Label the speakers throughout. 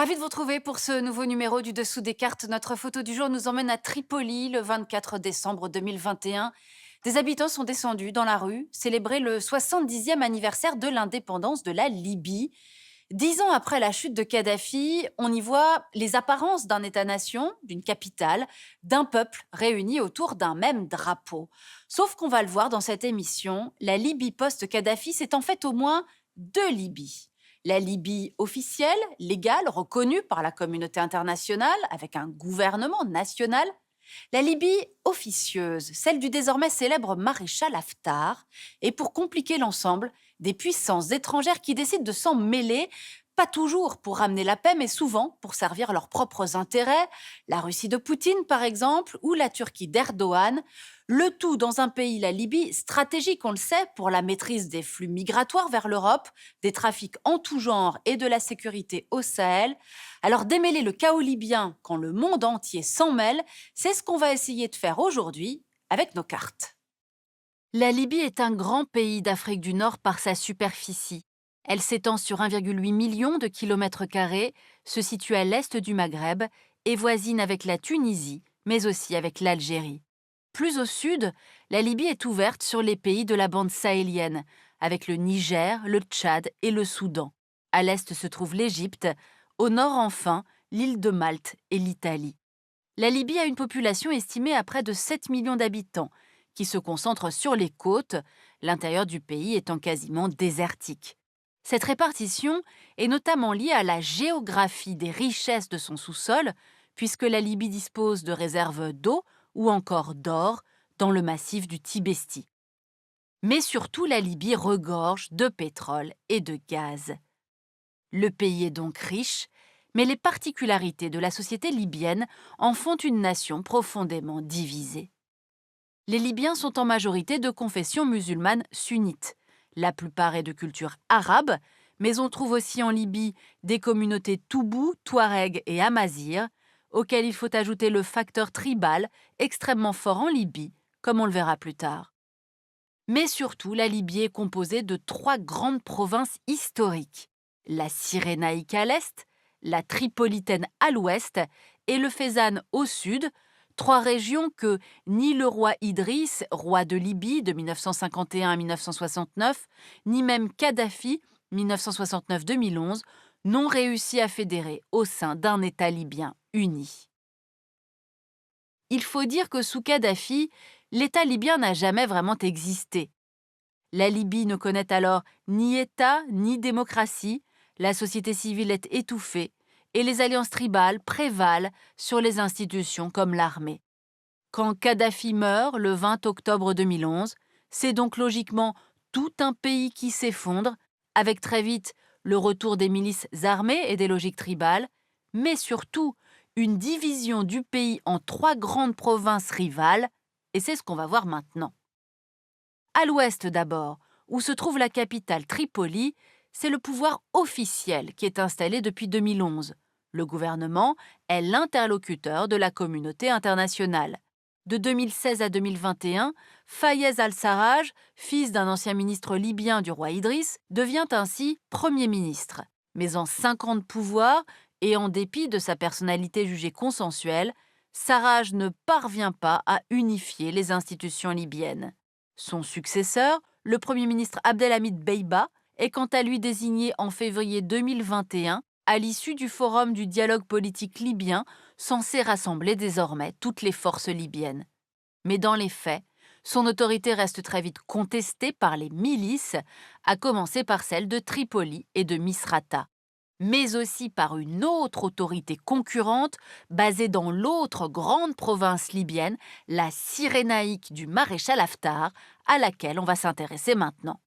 Speaker 1: Ravi de vous retrouver pour ce nouveau numéro du Dessous des cartes. Notre photo du jour nous emmène à Tripoli le 24 décembre 2021. Des habitants sont descendus dans la rue célébrer le 70e anniversaire de l'indépendance de la Libye. 10 ans après la chute de Kadhafi, on y voit les apparences d'un État-nation, d'une capitale, d'un peuple réuni autour d'un même drapeau. Sauf qu'on va le voir dans cette émission, la Libye post-Kadhafi, c'est en fait au moins deux Libyes. La Libye officielle, légale, reconnue par la communauté internationale, avec un gouvernement national. La Libye officieuse, celle du désormais célèbre maréchal Haftar. Et pour compliquer l'ensemble, des puissances étrangères qui décident de s'en mêler, pas toujours pour ramener la paix, mais souvent pour servir leurs propres intérêts. La Russie de Poutine, par exemple, ou la Turquie d'Erdogan. Le tout dans un pays, la Libye, stratégique, on le sait, pour la maîtrise des flux migratoires vers l'Europe, des trafics en tout genre et de la sécurité au Sahel. Alors démêler le chaos libyen quand le monde entier s'en mêle, c'est ce qu'on va essayer de faire aujourd'hui avec nos cartes. La Libye est un grand pays d'Afrique du Nord par sa superficie. Elle s'étend sur 1,8 million de kilomètres carrés, se situe à l'est du Maghreb et voisine avec la Tunisie, mais aussi avec l'Algérie. Plus au sud, la Libye est ouverte sur les pays de la bande sahélienne, avec le Niger, le Tchad et le Soudan. À l'est se trouve l'Égypte, au nord enfin, l'île de Malte et l'Italie. La Libye a une population estimée à près de 7 millions d'habitants, qui se concentrent sur les côtes, l'intérieur du pays étant quasiment désertique. Cette répartition est notamment liée à la géographie des richesses de son sous-sol, puisque la Libye dispose de réserves d'eau ou encore d'or dans le massif du Tibesti. Mais surtout, la Libye regorge de pétrole et de gaz. Le pays est donc riche, mais les particularités de la société libyenne en font une nation profondément divisée. Les Libyens sont en majorité de confession musulmane sunnite. La plupart est de culture arabe, mais on trouve aussi en Libye des communautés Toubou, Touareg et Amazigh, auxquelles il faut ajouter le facteur tribal extrêmement fort en Libye, comme on le verra plus tard. Mais surtout, la Libye est composée de trois grandes provinces historiques. La Cyrénaïque à l'est, la Tripolitaine à l'ouest et le Fezzan au sud, trois régions que ni le roi Idriss, roi de Libye de 1951 à 1969, ni même Kadhafi, 1969-2011, n'ont réussi à fédérer au sein d'un État libyen uni. Il faut dire que sous Kadhafi, l'État libyen n'a jamais vraiment existé. La Libye ne connaît alors ni État ni démocratie, la société civile est étouffée et les alliances tribales prévalent sur les institutions comme l'armée. Quand Kadhafi meurt le 20 octobre 2011, c'est donc logiquement tout un pays qui s'effondre, avec très vite le retour des milices armées et des logiques tribales, mais surtout une division du pays en trois grandes provinces rivales, et c'est ce qu'on va voir maintenant. À l'ouest d'abord, où se trouve la capitale Tripoli, c'est le pouvoir officiel qui est installé depuis 2011. Le gouvernement est l'interlocuteur de la communauté internationale. De 2016 à 2021, Fayez al-Sarraj, fils d'un ancien ministre libyen du roi Idriss, devient ainsi Premier ministre. Mais en 5 ans de pouvoir, et en dépit de sa personnalité jugée consensuelle, Sarraj ne parvient pas à unifier les institutions libyennes. Son successeur, le Premier ministre Abdelhamid Beiba, est quant à lui désigné en février 2021 à l'issue du Forum du dialogue politique libyen censé rassembler désormais toutes les forces libyennes. Mais dans les faits, son autorité reste très vite contestée par les milices, à commencer par celles de Tripoli et de Misrata, mais aussi par une autre autorité concurrente basée dans l'autre grande province libyenne, la Cyrénaïque du maréchal Haftar, à laquelle on va s'intéresser maintenant.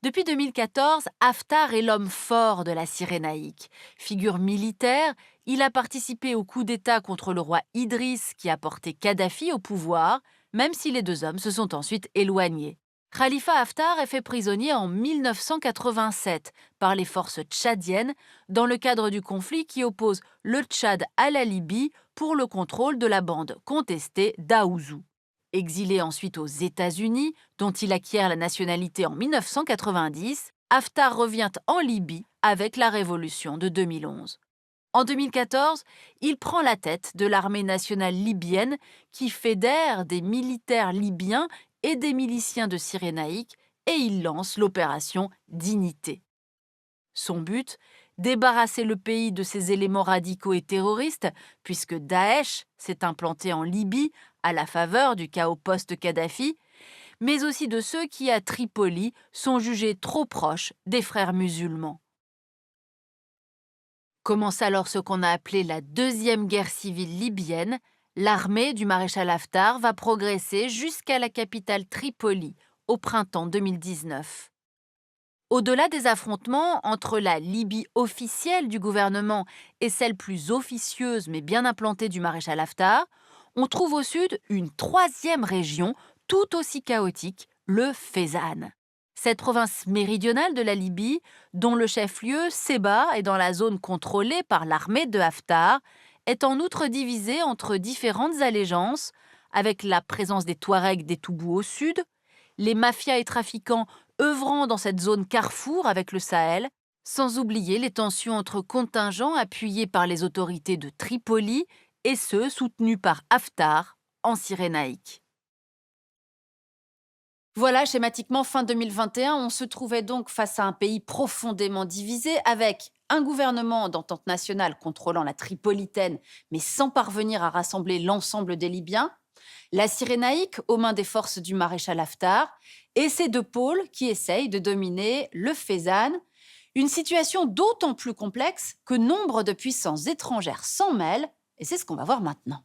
Speaker 1: Depuis 2014, Haftar est l'homme fort de la Cyrénaïque. Figure militaire, il a participé au coup d'État contre le roi Idriss qui a porté Kadhafi au pouvoir, même si les deux hommes se sont ensuite éloignés. Khalifa Haftar est fait prisonnier en 1987 par les forces tchadiennes dans le cadre du conflit qui oppose le Tchad à la Libye pour le contrôle de la bande contestée d'Aouzou. Exilé ensuite aux États-Unis, dont il acquiert la nationalité en 1990, Haftar revient en Libye avec la révolution de 2011. En 2014, il prend la tête de l'armée nationale libyenne qui fédère des militaires libyens et des miliciens de Cyrénaïque et il lance l'opération Dignité. Son but, débarrasser le pays de ses éléments radicaux et terroristes, puisque Daesh s'est implanté en Libye à la faveur du chaos post-Kadhafi, mais aussi de ceux qui, à Tripoli, sont jugés trop proches des frères musulmans. Commence alors ce qu'on a appelé la deuxième guerre civile libyenne. L'armée du maréchal Haftar va progresser jusqu'à la capitale Tripoli au printemps 2019. Au-delà des affrontements entre la Libye officielle du gouvernement et celle plus officieuse mais bien implantée du maréchal Haftar, on trouve au sud une troisième région tout aussi chaotique, le Fezzan. Cette province méridionale de la Libye, dont le chef-lieu, Sebha, est dans la zone contrôlée par l'armée de Haftar, est en outre divisée entre différentes allégeances, avec la présence des Touaregs des Toubous au sud, les mafias et trafiquants œuvrant dans cette zone carrefour avec le Sahel, sans oublier les tensions entre contingents appuyés par les autorités de Tripoli et ceux soutenus par Haftar en Cyrénaïque. Voilà, schématiquement, fin 2021, on se trouvait donc face à un pays profondément divisé, avec un gouvernement d'entente nationale contrôlant la Tripolitaine, mais sans parvenir à rassembler l'ensemble des Libyens, la Cyrénaïque aux mains des forces du maréchal Haftar, et ces deux pôles qui essayent de dominer le Fezzan, une situation d'autant plus complexe que nombre de puissances étrangères s'en mêlent, et c'est ce qu'on va voir maintenant.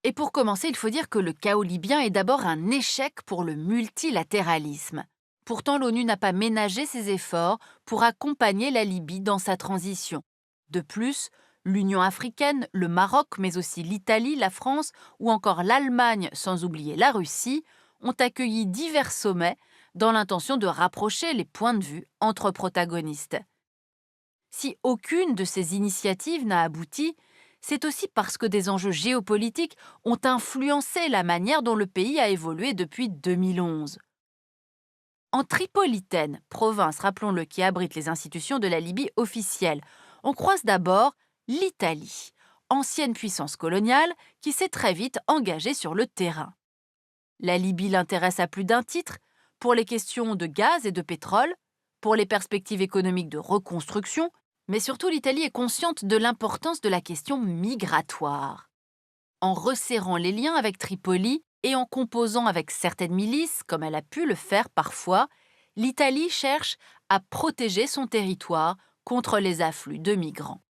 Speaker 1: Et pour commencer, il faut dire que le chaos libyen est d'abord un échec pour le multilatéralisme. Pourtant, l'ONU n'a pas ménagé ses efforts pour accompagner la Libye dans sa transition. De plus, l'Union africaine, le Maroc, mais aussi l'Italie, la France ou encore l'Allemagne, sans oublier la Russie, ont accueilli divers sommets dans l'intention de rapprocher les points de vue entre protagonistes. Si aucune de ces initiatives n'a abouti, c'est aussi parce que des enjeux géopolitiques ont influencé la manière dont le pays a évolué depuis 2011. En Tripolitaine, province, rappelons-le, qui abrite les institutions de la Libye officielle, on croise d'abord l'Italie, ancienne puissance coloniale qui s'est très vite engagée sur le terrain. La Libye l'intéresse à plus d'un titre, pour les questions de gaz et de pétrole, pour les perspectives économiques de reconstruction, mais surtout l'Italie est consciente de l'importance de la question migratoire. En resserrant les liens avec Tripoli et en composant avec certaines milices, comme elle a pu le faire parfois, l'Italie cherche à protéger son territoire contre les afflux de migrants.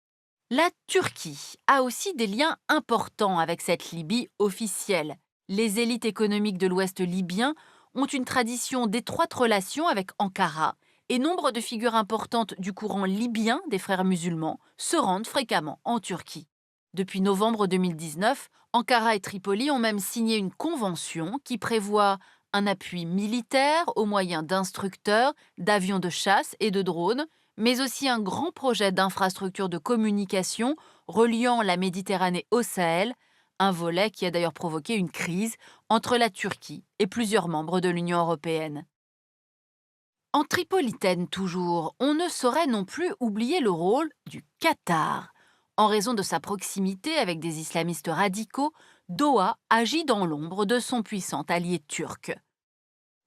Speaker 1: La Turquie a aussi des liens importants avec cette Libye officielle. Les élites économiques de l'Ouest libyen ont une tradition d'étroites relations avec Ankara et nombre de figures importantes du courant libyen des frères musulmans se rendent fréquemment en Turquie. Depuis novembre 2019, Ankara et Tripoli ont même signé une convention qui prévoit un appui militaire au moyen d'instructeurs, d'avions de chasse et de drones, mais aussi un grand projet d'infrastructure de communication reliant la Méditerranée au Sahel, un volet qui a d'ailleurs provoqué une crise entre la Turquie et plusieurs membres de l'Union européenne. En Tripolitaine toujours, on ne saurait non plus oublier le rôle du Qatar. En raison de sa proximité avec des islamistes radicaux, Doha agit dans l'ombre de son puissant allié turc.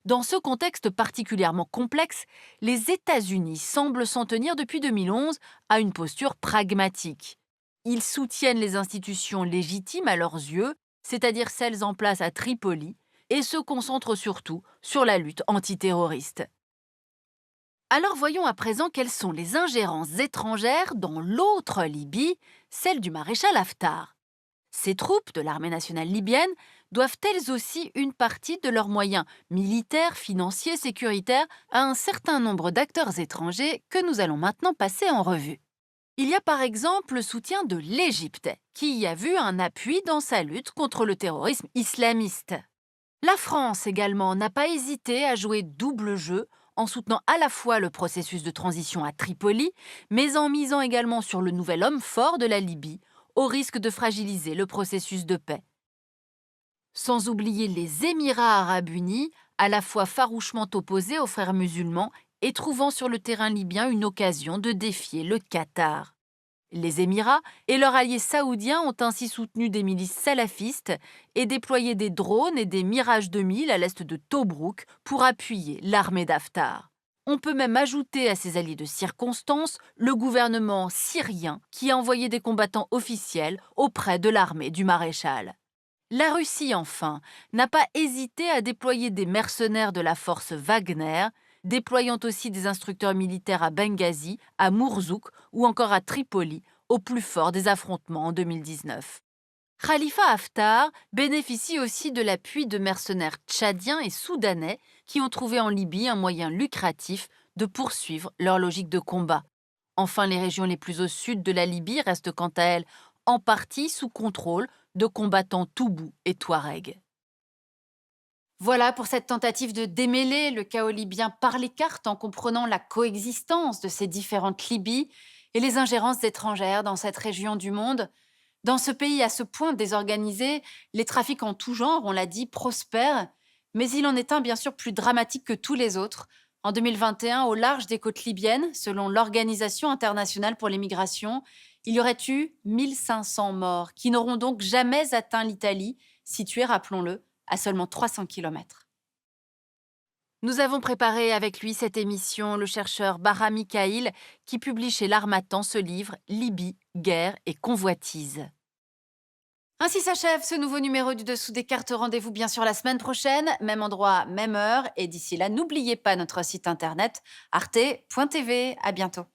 Speaker 1: Dans ce contexte particulièrement complexe, les États-Unis semblent s'en tenir depuis 2011 à une posture pragmatique. Ils soutiennent les institutions légitimes à leurs yeux, c'est-à-dire celles en place à Tripoli, et se concentrent surtout sur la lutte antiterroriste. Alors voyons à présent quelles sont les ingérences étrangères dans l'autre Libye, celle du maréchal Haftar. Ces troupes de l'armée nationale libyenne doivent elles aussi une partie de leurs moyens militaires, financiers, sécuritaires à un certain nombre d'acteurs étrangers que nous allons maintenant passer en revue. Il y a par exemple le soutien de l'Égypte, qui y a vu un appui dans sa lutte contre le terrorisme islamiste. La France également n'a pas hésité à jouer double jeu en soutenant à la fois le processus de transition à Tripoli, mais en misant également sur le nouvel homme fort de la Libye, au risque de fragiliser le processus de paix. Sans oublier les Émirats arabes unis, à la fois farouchement opposés aux frères musulmans et trouvant sur le terrain libyen une occasion de défier le Qatar. Les Émirats et leurs alliés saoudiens ont ainsi soutenu des milices salafistes et déployé des drones et des Mirage 2000 à l'est de Tobrouk pour appuyer l'armée d'Haftar. On peut même ajouter à ces alliés de circonstance le gouvernement syrien qui a envoyé des combattants officiels auprès de l'armée du maréchal. La Russie, enfin, n'a pas hésité à déployer des mercenaires de la force Wagner, déployant aussi des instructeurs militaires à Benghazi, à Mourzouk ou encore à Tripoli, au plus fort des affrontements en 2019. Khalifa Haftar bénéficie aussi de l'appui de mercenaires tchadiens et soudanais qui ont trouvé en Libye un moyen lucratif de poursuivre leur logique de combat. Enfin, les régions les plus au sud de la Libye restent quant à elles en partie sous contrôle de combattants Toubou et Touareg. Voilà pour cette tentative de démêler le chaos libyen par les cartes en comprenant la coexistence de ces différentes Libyes et les ingérences étrangères dans cette région du monde. Dans ce pays à ce point désorganisé, les trafics en tout genre, on l'a dit, prospèrent, mais il en est un bien sûr plus dramatique que tous les autres. En 2021, au large des côtes libyennes, selon l'Organisation internationale pour les migrations, il y aurait eu 1500 morts, qui n'auront donc jamais atteint l'Italie, située, rappelons-le, à seulement 300 kilomètres. Nous avons préparé avec lui cette émission le chercheur Bara Mikhaïl, qui publie chez l'Harmattan ce livre « Libye, guerre et convoitise ». Ainsi s'achève ce nouveau numéro du Dessous des cartes. Rendez-vous bien sûr la semaine prochaine, même endroit, même heure. Et d'ici là, n'oubliez pas notre site internet arte.tv. À bientôt.